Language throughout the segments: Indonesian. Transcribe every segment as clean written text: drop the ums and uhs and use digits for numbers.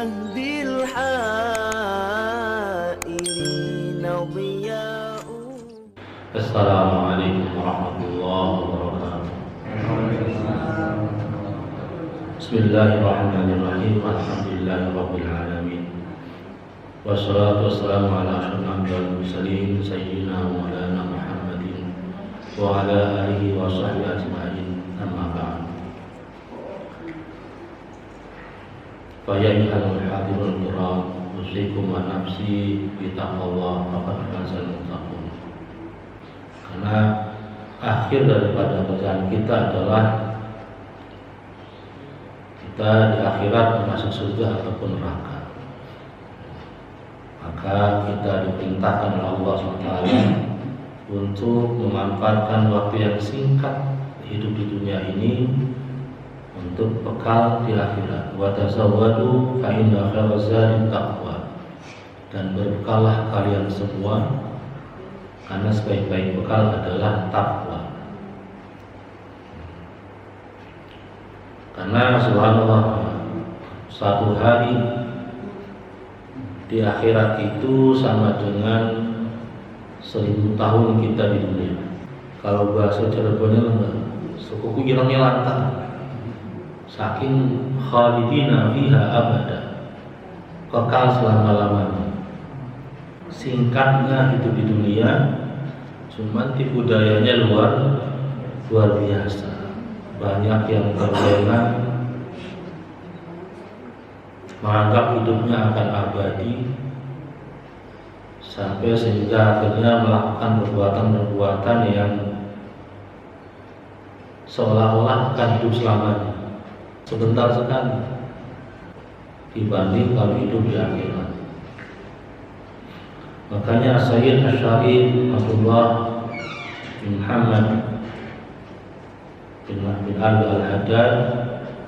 مهدي الحائرين ضياء. السلام عليكم ورحمة الله وبركاته. بسم الله الرحمن الرحيم. الحمد لله رب العالمين. والصلاة والسلام على أشرف الأنبياء والمرسلين سيدنا ومولانا محمد وعلى آله وصحبه أجمعين. أما بعد. فيا أيها الحاضرون الكرام، أوصيكم ونفسي بتقوى الله فقد فاز المتقون. Karena akhir daripada perjalanan kita adalah kita di akhirat masuk surga ataupun neraka. Maka kita diperintahkan oleh Allah SWT untuk memanfaatkan waktu yang singkat hidup di dunia ini untuk bekal di akhirat. Wa tazawwadu fa inna khairaz zadi taqwa. Dan berbekallah kalian semua karena sebaik-baik bekal adalah takwa. Karena subhanallah, satu hari di akhirat itu sama dengan 1000 tahun kita di dunia. Kalau bahasa Cirebonnya sukuku irangnya lantang, saking khalidina fiha abada, kekal selama-lamanya. Singkatnya hidup di dunia, cuman tipu dayanya luar biasa. Banyak yang terlena menganggap hidupnya akan abadi, sampai sehingga akhirnya melakukan perbuatan-perbuatan yang seolah-olah akan hidup selamanya, sebentar sekali dibanding kalau hidup di akhirat. Makanya Sayyid Asy'ari Abdullah bin Muhammad bin Ali Al-Haddad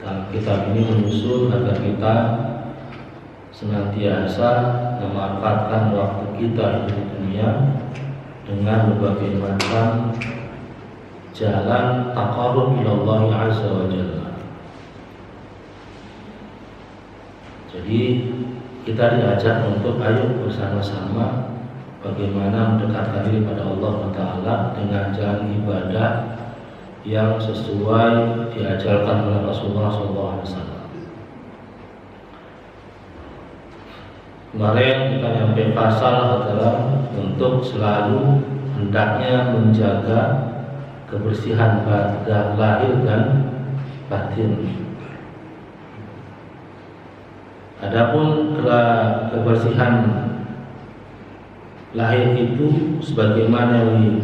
dalam kitab ini menyusun agar kita senantiasa memanfaatkan waktu kita di dunia dengan berbagai macam jalan taqarrub ila Allah Azza wa Jalla. Jadi kita diajak untuk ayo bersama-sama bagaimana mendekatkan diri pada Allah Ta'ala dengan jalan ibadah yang sesuai diajarkan oleh Rasulullah SAW. Kemarin kita nyampe pasal adalah untuk selalu hendaknya menjaga kebersihan lahir dan batin. Adapun kebersihan lahir itu sebagaimana yang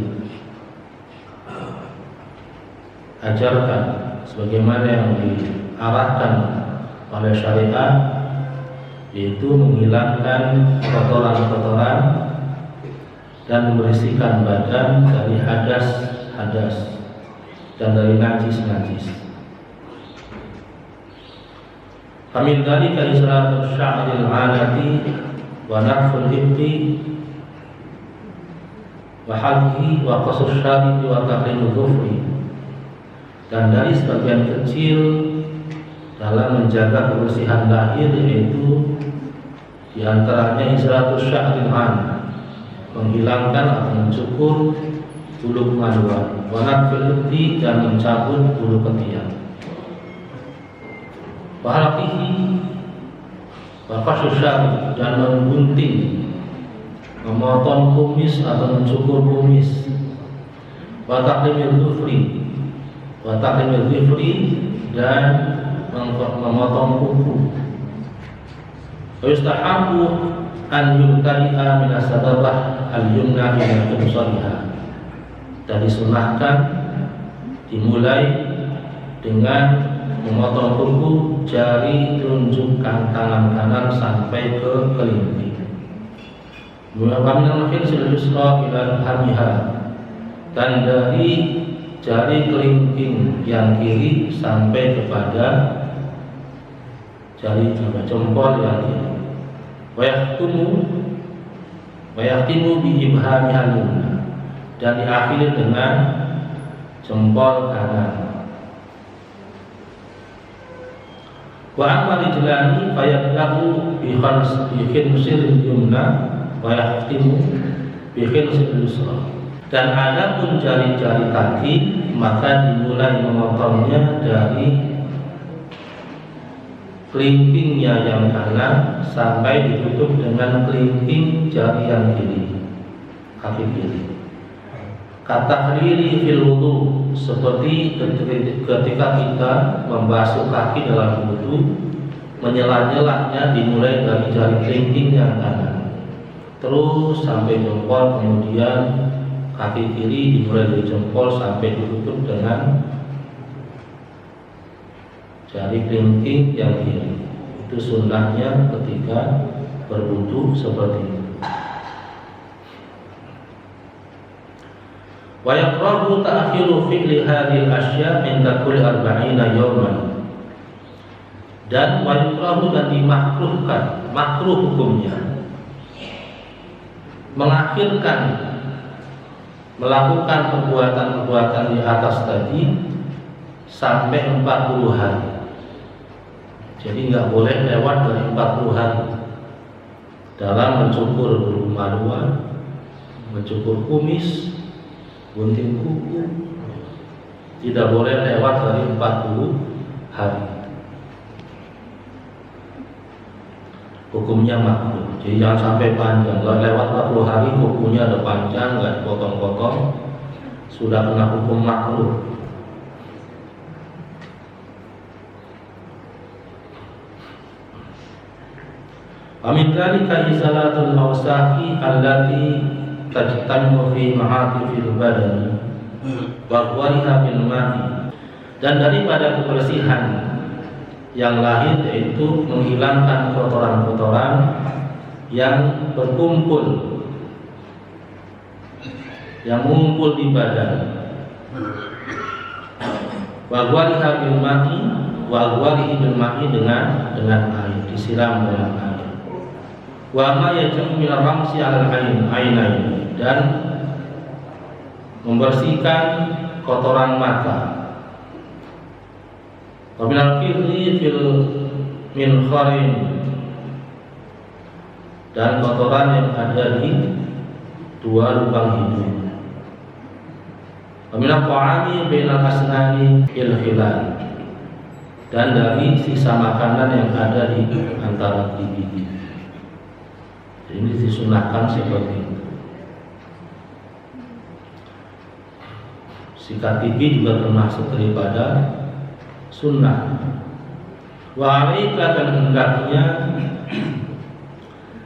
diajarkan, sebagaimana yang diarahkan oleh syariat, yaitu menghilangkan kotoran-kotoran dan membersihkan badan dari hadas dan dari najis. Famin dzalika isra'atu sya'ril 'adati wa naful hibbi wa halqi wa qasus syaribi wa taqlimu dhufri. Dan dari sebagian kecil dalam menjaga kebersihan lahir, yaitu diantaranya isra'atu sya'ril 'adati, menghilangkan atau mencukur bulu kemaluan, wa naful hibbi, dan mencabut bulu ketiak, wahalqihi wa qasyusyari, dan menggunting, memotong kumis atau mencukur kumis, wa taqlimil dhufri, dan memotong kuku. Wa yustahabbu an yubtadi'a min as-sababah al-yumna ila qibsariha. Dan disunahkan dimulai dengan memotong kuku jari telunjuk tangan kanan sampai ke kelingking. Muhammad al-Fil yusra ila hamiha, dan dari jari kelingking yang kiri sampai kepada jari jempol yang kiri. Wa yahtimu bi ibhamihal yumna, dan diakhiri dengan jempol kanan. Wa amma rijlani fayabda'u bi khinsil yumna wa yahtimu bi khinsil yusra. Dan adapun jari-jari kaki maka dimulai memotongnya dari kelingkingnya yang kanan sampai ditutup dengan kelingking jari yang kiri, kaki kiri. Kata riri fil wudu, seperti ketika kita membasuh kaki dalam wudu, menyela-nyelanya dimulai dari jari kelingking yang kanan terus sampai jempol, kemudian kaki kiri dimulai dari jempol sampai ditutup dengan jari kelingking yang kiri. Itu sunnahnya ketika berwudu seperti itu. Wa yakrahu ta'khiru fi'li hadhil asya' min kulli 40 yawman. Dan wa yakrahu dan dimakruhkan, makruh hukumnya, mengakhirkan melakukan perbuatan-perbuatan di atas tadi sampai 40 hari. Jadi nggak boleh lewat dari 40 hari dalam mencukur bulu maluan, mencukur kumis, gunting kuku, tidak boleh lewat dari 40 hari. Hukumnya makruh. Jadi jangan sampai panjang. Kalau lewat 40 hari kukunya ada panjang, nggak dipotong-potong, sudah kena hukum makruh. Amin dzalika izalatul awsaqi allati tajtami'u fi ma'atifil badani wa qawliha bil ma'i. Dan daripada kebersihan yang lahir yaitu menghilangkan kotoran-kotoran yang berkumpul, yang mengumpul di badan. Wa qawliha bil ma'i, wa qawlihi bil ma'i dengan air, disiram dengan air. Wa ma yaj'u min ar-ramsi 'ala al-'ainain, dan membersihkan kotoran mata. Wa min al-firri fil minkharain, dan kotoran yang ada di dua lubang hidung. Wa min al-ta'ami bainal asnani il-hilal, dan dari sisa makanan yang ada di antara gigi. Ini disunahkan seperti itu. Sikat gigi juga termasuk daripada sunnah. Wa alaika, dan hendaknya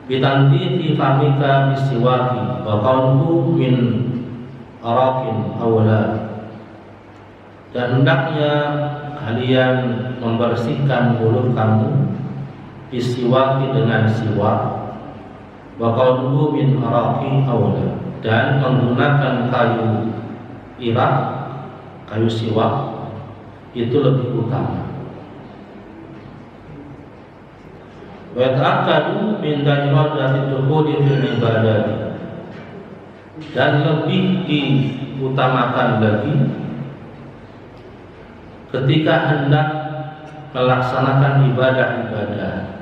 bitantiqi famika bisiwaki wa qawluhu min araqin awla, dan hendaknya kalian membersihkan mulut kamu bisiwaki dengan siwak, wa qawluhu min araqi awla, dan menggunakan kayu irak, kayu siwak itu lebih utama. Wa ta'akkadu min iradati dukhuli fil ibadah, dan lebih diutamakan lagi ketika hendak melaksanakan ibadah-ibadah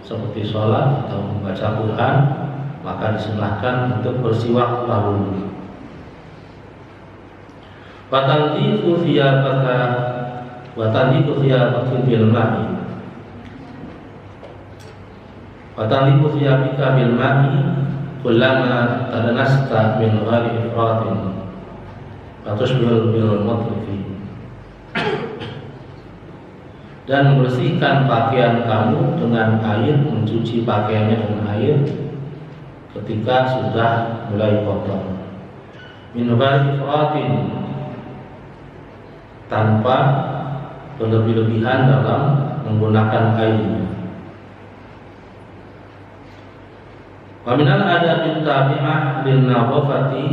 seperti sholat atau membaca Quran, maka disunahkan untuk bersiwak dahulu. Watanzifu thiyabaka bil ma'i, watanzifu thiyabika bil ma'i kullama tadanasta min ghairi ifratin fatushbihul bil mutlifi, dan membersihkan pakaian kamu dengan air, mencuci pakaiannya dengan air ketika sudah mulai kotor. Min ghairi ifratin, tanpa berlebih-lebihan dalam menggunakan airnya. Wa minal adabi tabi'ah lin nadhafati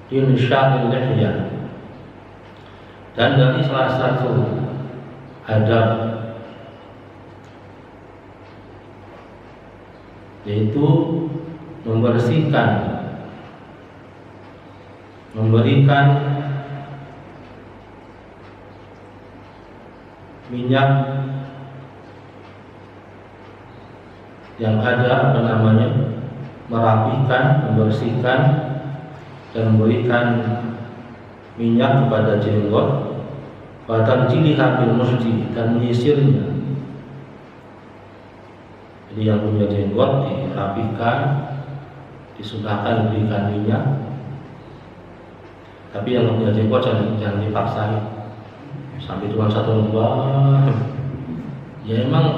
insya'il lihyah, dan dari salah satu adab yaitu memberikan minyak yang ada merapikan, membersihkan dan memberikan minyak kepada jenggot, pada jiliha bil musdi dan menyisirnya. Jadi yang punya jenggot dirapikan, disunahkan diberikan minyak. Tapi yang punya jenggot jangan dipaksain sampai cuma satu lembar. Ya emang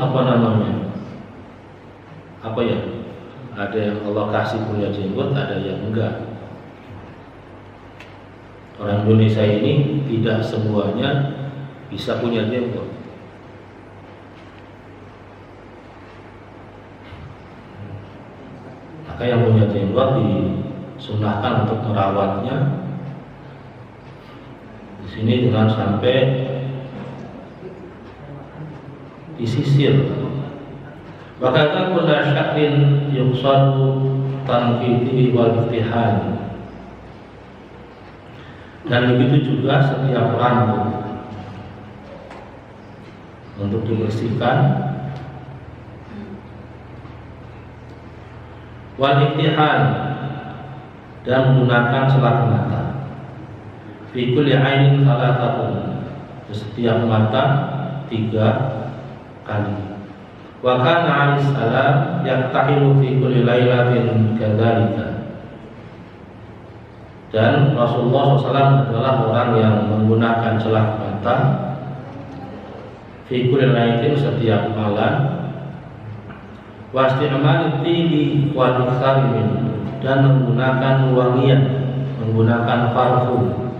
ada yang Allah kasih punya jenggot, ada yang enggak. Orang Indonesia ini tidak semuanya bisa punya jenggot. Maka yang punya jenggot disunahkan untuk merawatnya di sini dengan sampai disisir. Maka kulla syakrin yuqsadu tanfidihi wal iftihal. Dan begitu juga setiap rambut untuk dibersihkan, wal iftihal dan menggunakan selat mata. Fi kulli ainin salatun, setiap mata 3 kali. Wa kana alaihi salam yaktahilu fi kulli lailatin kadzalika. Dan Rasulullah SAW adalah orang yang menggunakan celak mata fi kulli lailatin, setiap malam, wa isti'mal tibi wal ikhsarin, dan menggunakan wangian, menggunakan parfum,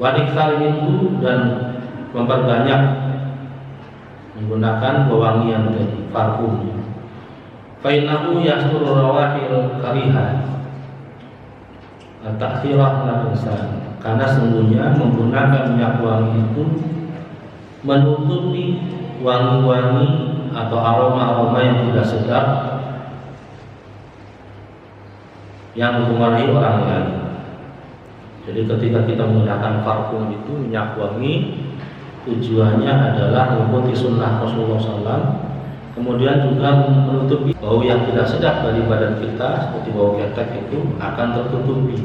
wal ikhsarin, dan memperbanyak menggunakan pewangian dari parfum. Fa innahu yasturu rawahil karihah at-ta'khirah al-insan, karena sungguhnya menggunakan minyak wangi itu menutupi wangi-wangi atau aroma-aroma yang tidak sedap yang mempengaruhi orang lain. Jadi ketika kita menggunakan parfum itu, minyak wangi, tujuannya adalah mengikuti sunnah Rasulullah SAW, kemudian juga menutupi bau yang tidak sedap dari badan kita, seperti bau ketek itu akan tertutupi.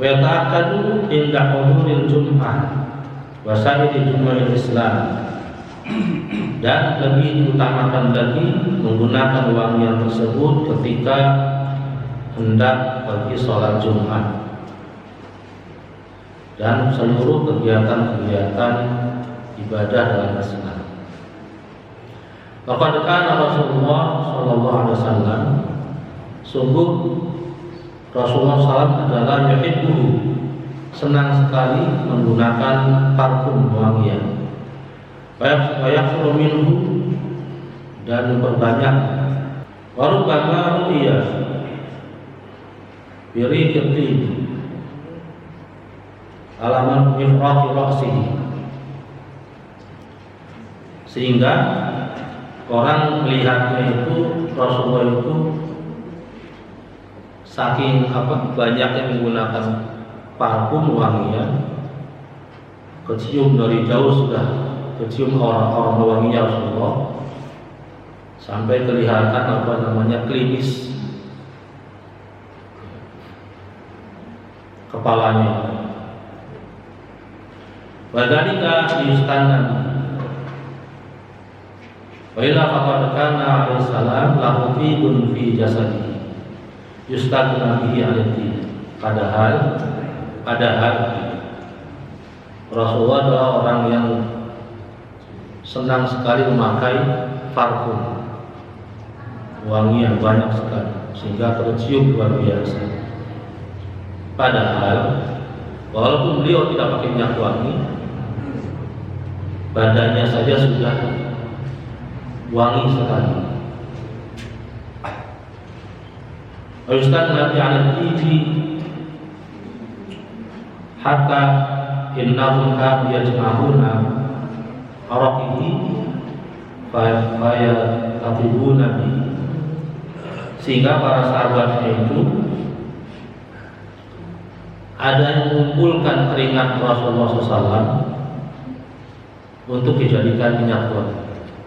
Wa yata'akkadu inda huduril jum'ah wa sa'iri jum'ahil Islam, dan lebih diutamakan lagi menggunakan wangian tersebut ketika hendak pergi sholat Jumat dan seluruh kegiatan-kegiatan ibadah dalam Islam. Laqad kana Rasulullah sallallahu alaihi wasallam, sungguh Rasulullah SAW adalah yuhibbu, senang sekali menggunakan parfum wangian, wa yakthuru minhu, dan memperbanyak, wa rubbama ru'ya biri ketib alaman ifrati ra'sihi, sehingga orang melihatnya itu Rasulullah itu saking banyaknya menggunakan parfum wangian, kecium dari jauh sudah kecium orang-orang wanginya Rasulullah, sampai kelihatan klimis kepalanya. Wadhalika yustanna, wa illa faqad kana alaihi salam lahu tibun fi jasadihi yustanna bihi alaihi. Padahal Rasulullah adalah orang yang senang sekali memakai parfum wangi yang banyak sekali, sehingga tercium luar biasa. Padahal walaupun beliau tidak pakai minyak wangi, badannya saja sudah wangi sekali. Ustaz Nabi al-Tibi hatta innahum kanu yajma'una araqihi faya katibuna bi, sehingga para sahabatnya itu ada yang mengumpulkan keringat Rasulullah SAW untuk dijadikan minyak wangi,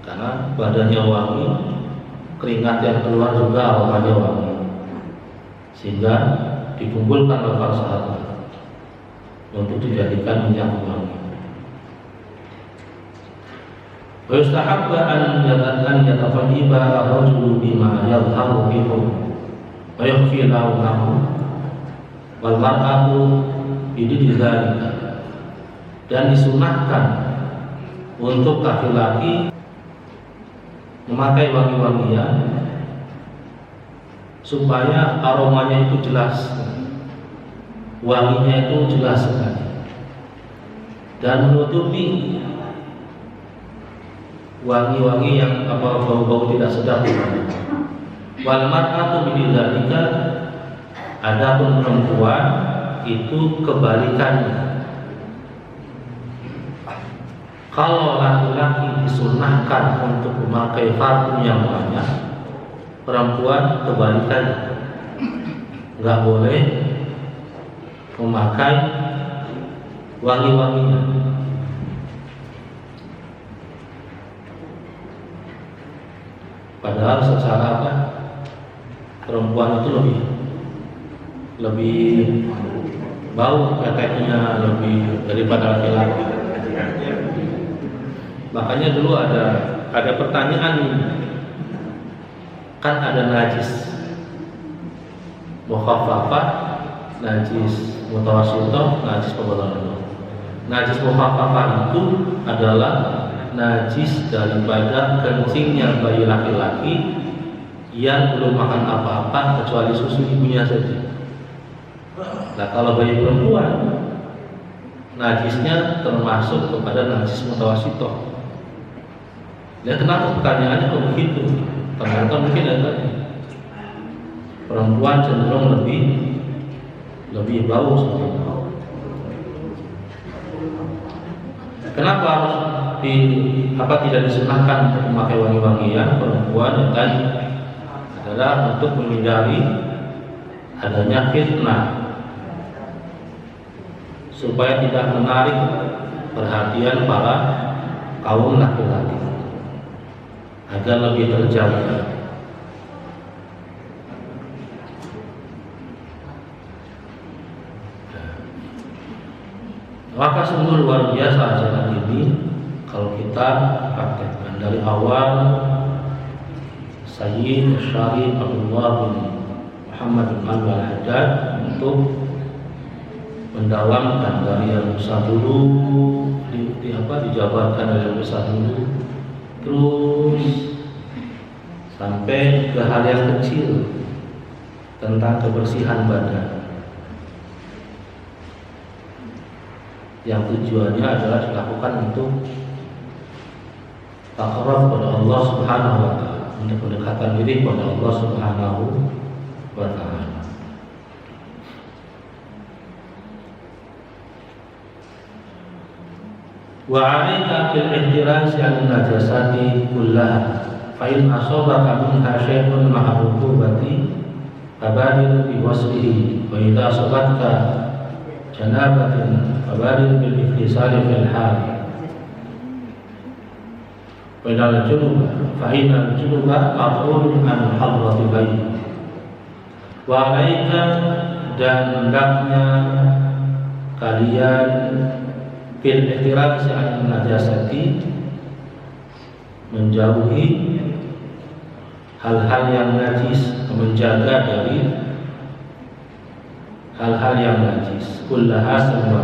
karena badannya wangi, keringat yang keluar juga aromanya wangi, sehingga dikumpulkan oleh para sahabat untuk dijadikan minyak wangi. Wa yustahabba an yatafayyiba rajulu bima yadhharu bihi wa yakhfi launahu wal mar'atu bidzalika, dan disunahkan untuk laki-laki memakai wangi-wangian supaya aromanya itu jelas, wanginya itu jelas sekali, dan menutupi wangi-wangi yang bau-bau tidak sedap. Wal mar'atu bidzalika, adapun perempuan itu kebalikannya. Kalau laki-laki disunahkan untuk memakai parfum yang banyak, perempuan kebalikannya, nggak boleh memakai wangi-wangian. Padahal secara apa, perempuan itu lebih bau keteknya lebih daripada laki-laki. Makanya dulu ada pertanyaan nih, kan ada najis mukhaffafah, najis mutawassithah, najis mubalaghah. Najis mukhaffafah itu adalah najis daripada kencingnya bayi laki-laki yang belum makan apa-apa kecuali susu ibunya saja. Nah, kalau bayi perempuan, najisnya termasuk kepada najis mutawassithah. Ya, kenapa pertanyaannya kok begitu? Ternyata mungkin ada perempuan cenderung lebih bau seperti itu. Kenapa harus tidak disunahkan untuk memakai wangi-wangian perempuan? Dan adalah untuk menghindari adanya fitnah, supaya tidak menarik perhatian para kaum laki-laki, agar lebih terjaga. Maka sungguh luar biasa ajaran ini kalau kita praktekkan dari awal. Sayyid Syarif Abdullah bin Muhammad bin Al-Haddad untuk mendalamkan dari yang besar dulu, dijabarkan dari yang besar dulu, terus sampai ke hal yang kecil tentang kebersihan badan, yang tujuannya adalah dilakukan untuk taqarrub kepada Allah Subhanahu wa Ta'ala, untuk mendekatkan diri kepada Allah Subhanahu wa Ta'ala. Wa 'alaika fil ihtirasi 'an najasati kullaha, fa in asabaka minha syai'un ma'a rutubati fabadir bi waslihi, wa idza asabatka janabatin fabadir bil ihtisali fil hal. Wa idza junuba fa inal junuba maqrunun an hadrati bayi. Wa 'alaika, dan hendaknya kalian fil ihtirasi 'an najasati, menjauhi hal-hal yang najis, menjaga dari hal-hal yang najis, kullaha semua.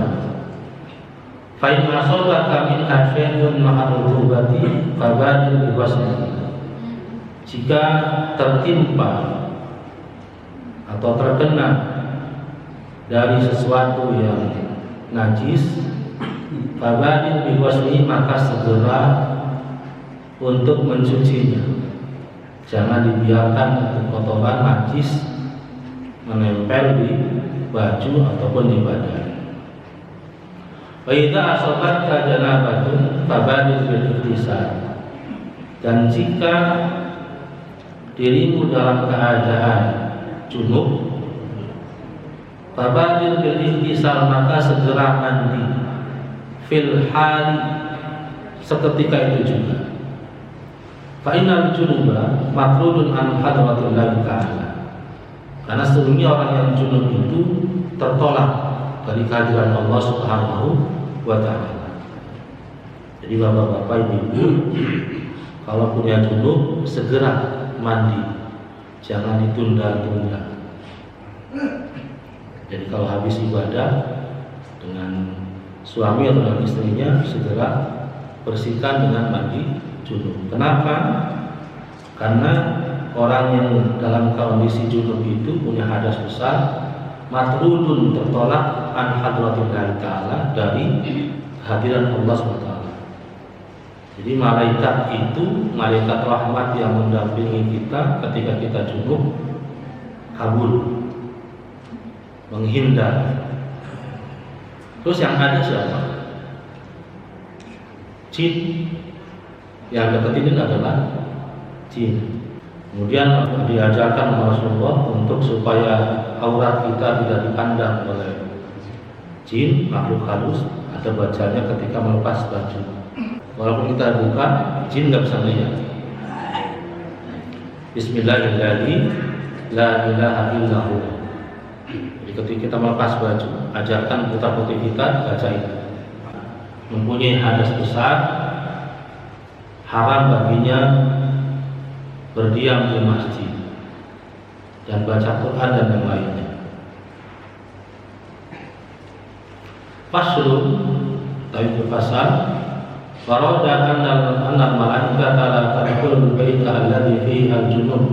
Fa in asabaka min syai'un ma'a rutubati fabadir bi waslihi, jika tertimpa atau terkena dari sesuatu yang najis, fabadir bi waslihi, maka segera untuk mencucinya. Jangan dibiarkan kotoran najis menempel di baju ataupun di badan. Wa idza asabatka janabatun fabadir bil ihtisal, dan jika dirimu dalam keadaan junub, Fabadir bil ihtisal, maka segera mandi. Fil hali, seketika itu juga. Fa innal junuba matrudun an hadratillahi ta'ala. Karena sesungguhnya orang yang junub itu tertolak dari kehadiran Allah Subhanahu wa ta'ala. Jadi bapak-bapak, ibu-ibu, kalau punya junub segera mandi, jangan ditunda-tunda. Jadi kalau habis ibadah dengan suami atau dengan istrinya, segera bersihkan dengan mandi junub. Kenapa? Karena orang yang dalam kondisi junub itu punya hadas besar, matrudun, tertolak an hadratillahi ta'ala, dari kehadiran Allah SWT. Jadi malaikat itu, malaikat rahmat yang mendampingi kita ketika kita junub, kabur, menghindar. Terus yang ada siapa? Jin. Yang deketin adalah jin. Kemudian diajarkan oleh Rasulullah untuk supaya aurat kita tidak dipandang oleh jin, makhluk halus. Ada bacanya ketika melepas baju. Walaupun kita buka, jin nggak bisa melihat. Bismillahirrahmanirrahim, la ilaha illallah. Jadi ketika kita melepas baju, ajarkan putra putri kita baca itu. Mempunyai hadas besar, haram baginya berdiam di masjid dan baca Quran dan yang lainnya. Faslun, tapi berpasal, farada anna malaikata la tadkhulul baita alladhi fihi al-junub.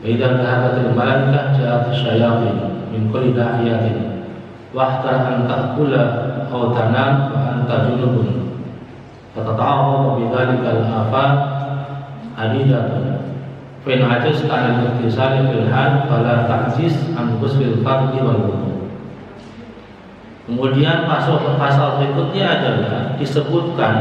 Wa idza dhahabat al-malaikah ja'at asyayatin min kulli dahiyatin wa ihtar an ta'kula aw tanam wa anta junubun fatata'awwadu bidzalika al-afat adidatun fa in ajazta an al-ihtisali fil hal fala ta'jiz an ghuslil fardhi wal wudu. Kemudian pasal berikutnya adalah disebutkan,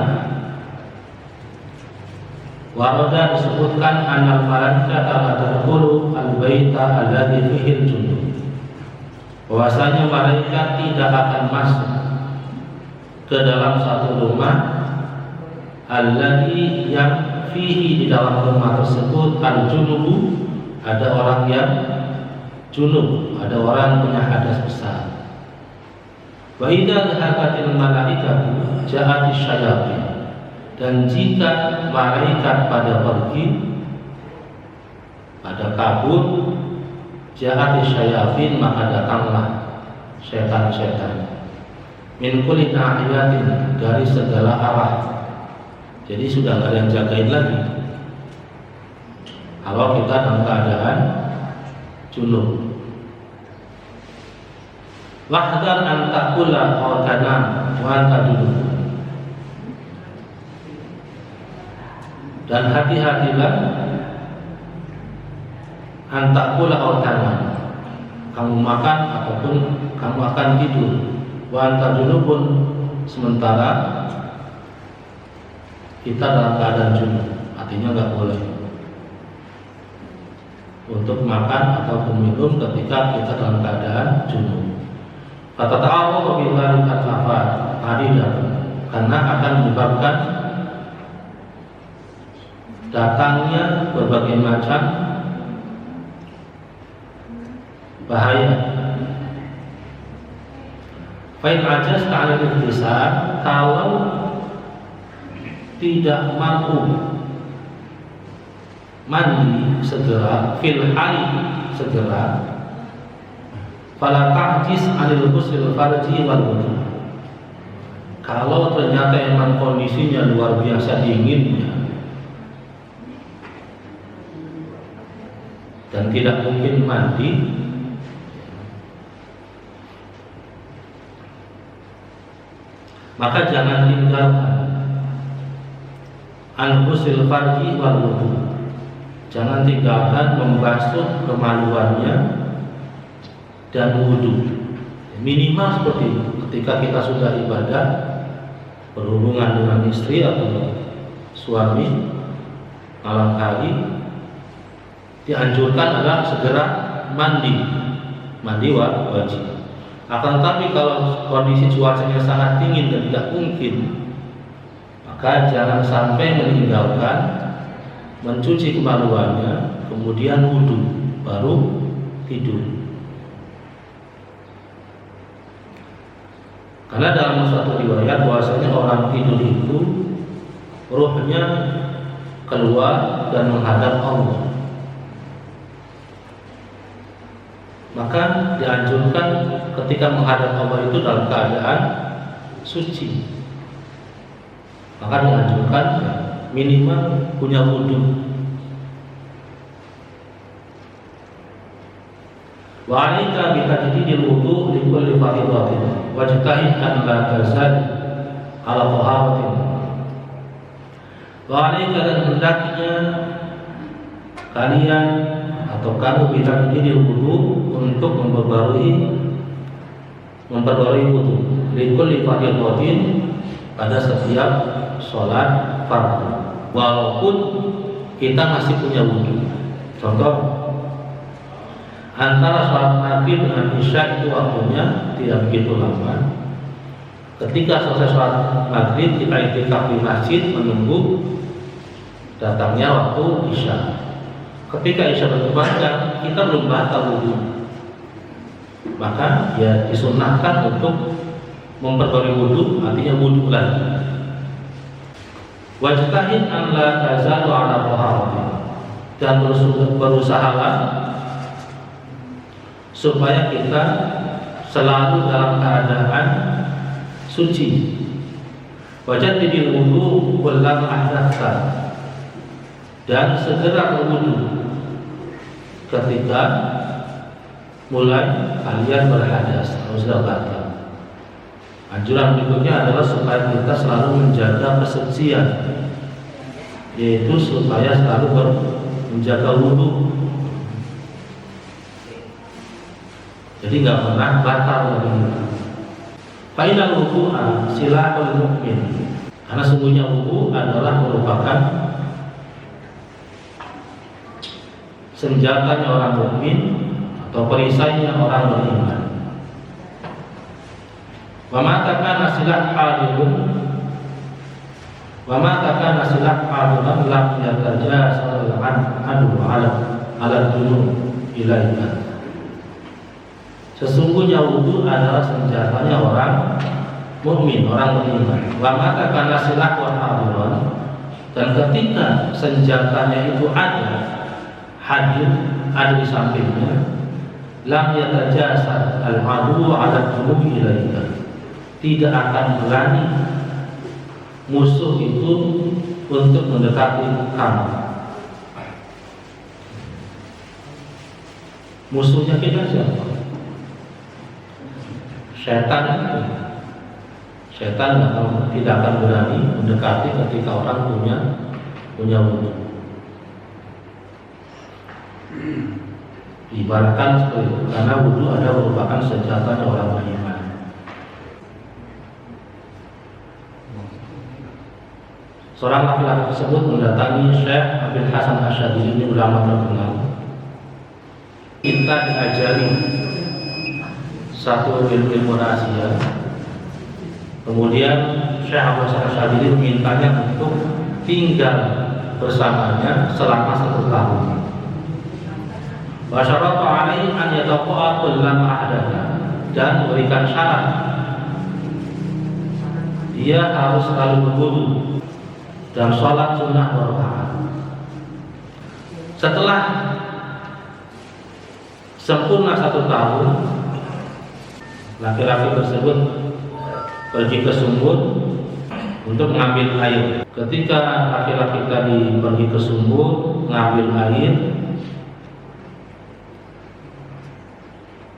waroda disebutkan anal malaikata tadkhulu al-baita alladhi fihi al-junub, bahwasanya malaikat tidak akan masuk ke dalam satu rumah alladhi yang fihi, di dalam rumah tersebut al-junubu, ada orang yang junub, ada orang punya hadas besar. Wa idza dhahabatil malaikatu ja'atis syayatin, dan jika malaikat pada pergi, pada kabur, ja'atis syayatin, maka datanglah setan-setan min kulli nahiyatin, dari segala arah. Jadi sudah nggak ada yang jagain lagi kalau kita dalam keadaan junub. Wahdar an ta'kula aw tanam wa anta junub, dan hati-hatilah an ta'kula aw tanam, kamu makan ataupun kamu akan tidur, wa anta junubun, sementara kita dalam keadaan junub. Artinya nggak boleh untuk makan ataupun minum ketika kita dalam keadaan junub. Kata ta'awwadu bidzalika al-afat adidatun, karena akan menyebabkan datangnya berbagai macam bahaya. Fa in ajazta 'ala al-ihtisab, kalau tidak mampu mandi segera, fil hali segera, fala ta'jiz 'anil ghusl farji wal wudu. Kalau ternyata emang kondisinya luar biasa dinginnya dan tidak mungkin mandi, maka jangan tinggalkan an ghusl farji wal wudu. Jangan tinggalkan membasuh kemaluannya dan wudhu. Minimal seperti itu. Ketika kita sudah ibadah, berhubungan dengan istri atau suami malam hari, dianjurkan adalah segera mandi wajib. Akan tetapi kalau kondisi cuacanya sangat dingin dan tidak mungkin, maka jangan sampai meninggalkan mencuci kemaluannya, kemudian wudhu, baru tidur. Karena dalam suatu riwayat bahwasanya orang tidur itu ruhnya keluar dan menghadap Allah. Maka dianjurkan ketika menghadap Allah itu dalam keadaan suci. Maka dianjurkan minimal punya wudhu. Wa 'alaika bi tajdidil wudu' li kulli fardhatin wajtahid an la tazal 'ala taharatin. Wa 'alaika, dan hendaknya kalian atau kamu bi tajdidil wudu' untuk memperbarui wudu li kulli fardhatin pada setiap sholat fardu, walaupun kita masih punya wudu. Contoh, antara sholat maghrib dengan isya itu waktunya tidak begitu lama. Ketika selesai sholat maghrib, kita i'tikaf di masjid menunggu datangnya waktu isya. Ketika isya berkumandang, kita belum batal wudu, maka ya disunnahkan untuk memperbarui wudu, artinya wudu lagi. Wajtahid an la tazalu ala taharatin, dan berusahalah supaya kita selalu dalam keadaan suci. Wajaddidil wudu kullam ahdatsa, dan segera berwudu ketika mulai kalian berhadas atau sudah batal. Anjuran berikutnya adalah supaya kita selalu menjaga kesucian, yaitu supaya selalu menjaga wudu. Jadi nggak pernah batal lagi. Fa'inal wudu'a silahul mu'min, karena sungguhnya wudu adalah merupakan senjatanya orang mukmin atau perisainya orang beriman. Wa ma takana silah hadirun lam yatajasal adu ala dunub ilaika. Sesungguhnya wudu adalah senjatanya orang mukmin, orang beriman. Wa ma takana silah hadirun, dan ketika senjatanya itu hadir di sampingnya, lam yatajasal al-adu ala dunub ilaika, tidak akan berani musuh itu untuk mendekati kamu. Musuhnya kita siapa? Setan. Setan tidak akan berani mendekati ketika orang punya wudu. Ibaratkan seperti itu, karena wudu adalah merupakan senjatanya orang beriman. Seorang laki-laki tersebut mendatangi Syekh Abil Hasan Asyadili, ini ulama terkenal. Kita diajari satu ilmu rahasia. Kemudian Syekh Abil Hasan Asyadili memintanya untuk tinggal bersamanya selama 1 tahun. Wa syarata alaihi an yataqa'a kullam ahdatha, dan memberikan syarat dia harus selalu berwudu dan sholat sunnah berkah. Setelah sempurna 1 tahun, laki-laki tersebut pergi ke sumur untuk mengambil air. Ketika laki-laki tadi pergi ke sumur mengambil air,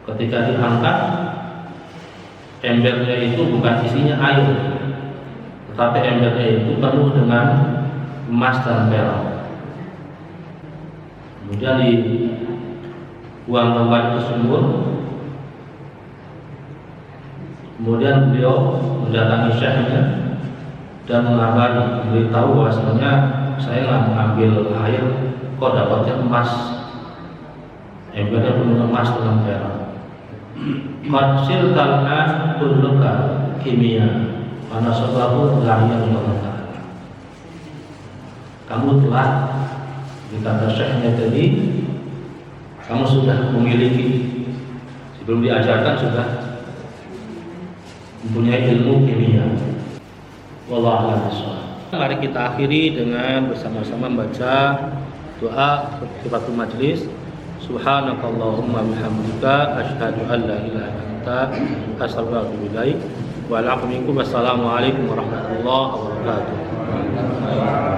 ketika diangkat, embernya itu bukan isinya air, tetapi embernya itu penuh dengan emas dan perak. Kemudian dibuang kembali ke sumur. Kemudian beliau mendatangi syekhnya dan mengabari, beritahu bahwasanya saya nggak mengambil air, kok dapatnya emas, embernya penuh emas dengan perak. Qad sirtalna kulluka kimia mana sabahu ghayyan Allah. Kamu telah dikata syekhnya tadi, kamu sudah memiliki, sebelum diajarkan sudah mempunyai ilmu kimia. Wallahu a'lam bishawab. Mari kita akhiri dengan bersama-sama membaca doa khifatul majlis. Subhanakallahumma bihamdika asyhadu an la ilaha illa anta astaghfiruka wa atubu ilaik. Wa alaikum warahmatullahi wabarakatuh.